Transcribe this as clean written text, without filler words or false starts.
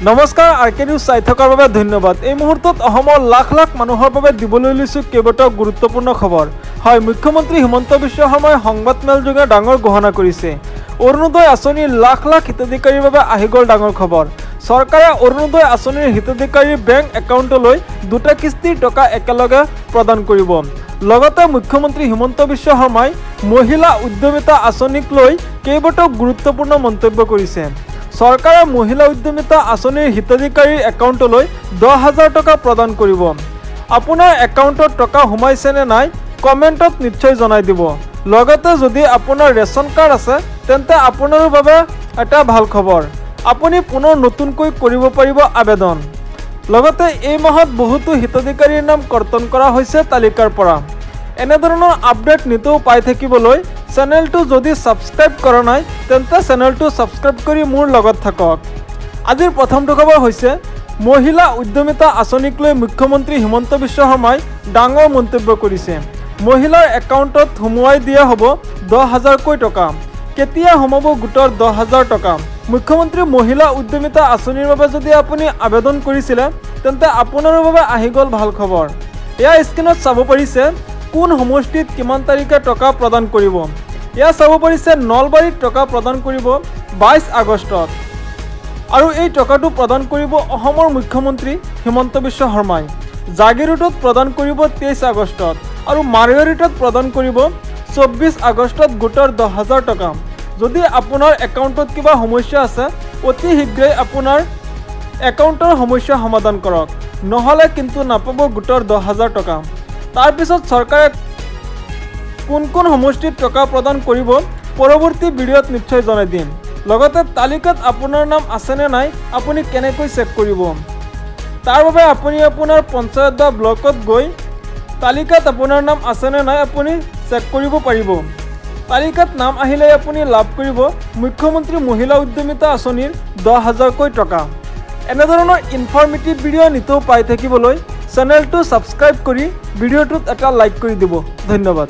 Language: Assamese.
নমস্কাৰ আৰকে নিউজ চাই থকাৰ বাবে ধন্যবাদ। এই মুহূৰ্তত অসমৰ লাখ লাখ মানুহৰ বাবে দিবলৈ লৈছোঁ কেইবাটাও গুৰুত্বপূৰ্ণ খবৰ। হয়, মুখ্যমন্ত্ৰী হিমন্ত বিশ্ব শৰ্মাই সংবাদমেলযোগে ডাঙৰ ঘোষণা কৰিছে। অৰুণোদয় আঁচনিৰ লাখ লাখ হিতাধিকাৰীৰ বাবে আহি গ'ল ডাঙৰ খবৰ। চৰকাৰে অৰুণোদয় আঁচনিৰ হিতাধিকাৰীৰ বেংক একাউণ্টলৈ দুটা কিস্তিৰ টকা একেলগে প্ৰদান কৰিব। লগতে মুখ্যমন্ত্ৰী হিমন্ত বিশ্ব শৰ্মাই মহিলা উদ্যমিতা আঁচনিক লৈ কেইবাটাও গুৰুত্বপূৰ্ণ মন্তব্য কৰিছে। চৰকাৰে মহিলা উদ্যমিতা আঁচনিৰ হিতাধিকাৰীৰ একাউণ্টলৈ 10,000 টকা প্ৰদান কৰিব। আপোনাৰ একাউণ্টত টকা সোমাইছে নে নাই কমেণ্টত নিশ্চয় জনাই দিব। লগতে যদি আপোনাৰ ৰেচন কাৰ্ড আছে তেন্তে আপোনাৰ বাবে এটা ভাল খবৰ, আপুনি পুনৰ নতুনকৈ কৰিব পাৰিব আবেদন। লগতে এই মাহত বহুতো হিতাধিকাৰীৰ নাম কৰ্তন কৰা হৈছে তালিকাৰ পৰা। এনেধৰণৰ আপডেট নিতৌ পাই থাকিবলৈ চেনেলটো যদি ছাবস্ক্ৰাইব কৰা নাই তেন্তে চেনেলটো ছাবস্ক্ৰাইব কৰি মোৰ লগত থাকক। আজিৰ প্ৰথমটো খবৰ হৈছে মহিলা উদ্যমিতা আঁচনিক লৈ মুখ্যমন্ত্ৰী হিমন্ত বিশ্ব শৰ্মাই ডাঙৰ মন্তব্য কৰিছে। মহিলাৰ একাউণ্টত সোমোৱাই দিয়া হ'ব 10,000কৈ টকা। কেতিয়া সোমাব গোটৰ 10,000 টকা? মুখ্যমন্ত্ৰী মহিলা উদ্যমিতা আঁচনিৰ বাবে যদি আপুনি আবেদন কৰিছিলে তেন্তে আপোনাৰ বাবে আহি গ'ল ভাল খবৰ। এয়া স্ক্ৰীনত চাব পাৰিছে কোন সমষ্টিত কিমান তাৰিখে টকা প্ৰদান কৰিব। এয়া চাব পাৰিছে নলবাৰীত টকা প্ৰদান কৰিব 22 আগষ্টত। আৰু এই টকাটো প্ৰদান কৰিব অসমৰ মুখ্যমন্ত্ৰী হিমন্ত বিশ্ব শৰ্মাই। জাগিৰোডত প্ৰদান কৰিব 23 আগষ্টত আৰু মাৰোৱাৰীত প্ৰদান কৰিব 24 আগষ্টত গোটৰ 10,000 টকা। যদি আপোনাৰ একাউণ্টত কিবা সমস্যা আছে অতি শীঘ্ৰেই আপোনাৰ একাউণ্টৰ সমস্যা সমাধান কৰক, নহ'লে কিন্তু নাপাব গোটৰ 10,000 টকা। তাৰপিছত চৰকাৰে কোন কোন সমষ্টিত টকা প্ৰদান কৰিব পৰৱৰ্তী ভিডিঅ'ত নিশ্চয় জনাই দিম। লগতে তালিকাত আপোনাৰ নাম আছেনে নাই আপুনি কেনেকৈ চেক কৰিব, তাৰ বাবে আপুনি আপোনাৰ পঞ্চায়ত বা ব্লকত গৈ তালিকাত আপোনাৰ নাম আছেনে নাই আপুনি চেক কৰিব পাৰিব। তালিকাত নাম আহিলে আপুনি লাভ কৰিব মুখ্যমন্ত্ৰী মহিলা উদ্যমিতা আঁচনিৰ 10,000কৈ টকা। এনেধৰণৰ ইনফৰ্মেটিভ ভিডিঅ' নিতৌ পাই থাকিবলৈ চেনেলটো ছাবস্ক্ৰাইব কৰি ভিডিঅ'টোত এটা লাইক কৰি দিব। ধন্যবাদ।